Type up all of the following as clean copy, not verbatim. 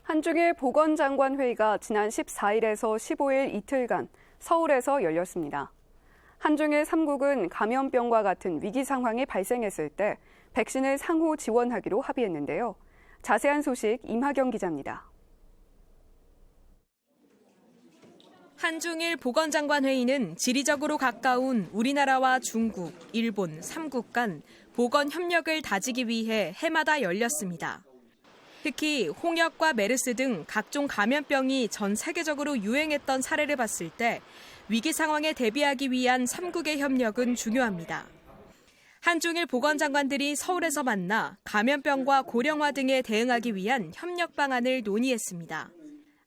한중일 보건장관 회의가 지난 14일에서 15일 이틀간 서울에서 열렸습니다. 한중일 3국은 감염병과 같은 위기 상황이 발생했을 때 백신을 상호 지원하기로 합의했는데요. 자세한 소식 임하경 기자입니다. 한중일 보건장관 회의는 지리적으로 가까운 우리나라와 중국, 일본 3국 간 보건 협력을 다지기 위해 해마다 열렸습니다. 특히 홍역과 메르스 등 각종 감염병이 전 세계적으로 유행했던 사례를 봤을 때 위기 상황에 대비하기 위한 3국의 협력은 중요합니다. 한중일 보건장관들이 서울에서 만나 감염병과 고령화 등에 대응하기 위한 협력 방안을 논의했습니다.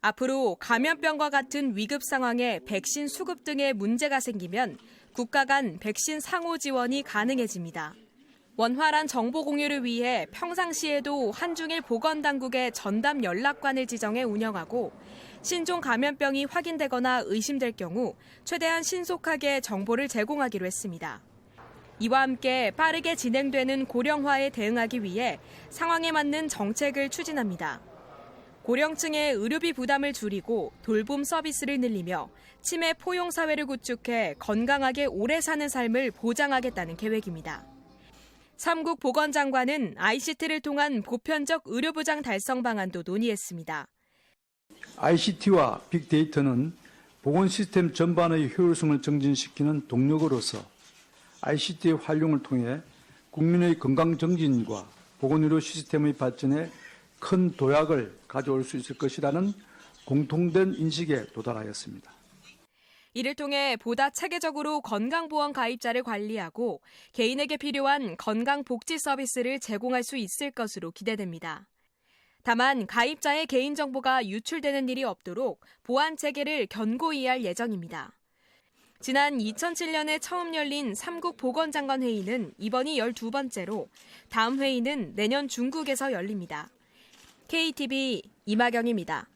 앞으로 감염병과 같은 위급 상황에 백신 수급 등의 문제가 생기면 국가 간 백신 상호 지원이 가능해집니다. 원활한 정보 공유를 위해 평상시에도 한중일 보건당국의 전담 연락관을 지정해 운영하고 신종 감염병이 확인되거나 의심될 경우 최대한 신속하게 정보를 제공하기로 했습니다. 이와 함께 빠르게 진행되는 고령화에 대응하기 위해 상황에 맞는 정책을 추진합니다. 고령층의 의료비 부담을 줄이고 돌봄 서비스를 늘리며 치매 포용 사회를 구축해 건강하게 오래 사는 삶을 보장하겠다는 계획입니다. 3국 보건장관은 ICT를 통한 보편적 의료보장 달성 방안도 논의했습니다. ICT와 빅데이터는 보건 시스템 전반의 효율성을 증진시키는 동력으로서 ICT의 활용을 통해 국민의 건강 정진과 보건의료 시스템의 발전에 큰 도약을 가져올 수 있을 것이라는 공통된 인식에 도달하였습니다. 이를 통해 보다 체계적으로 건강보험 가입자를 관리하고 개인에게 필요한 건강복지 서비스를 제공할 수 있을 것으로 기대됩니다. 다만 가입자의 개인정보가 유출되는 일이 없도록 보안 체계를 견고히 할 예정입니다. 지난 2007년에 처음 열린 3국 보건장관 회의는 이번이 12번째로 다음 회의는 내년 중국에서 열립니다. KTV 임하경입니다.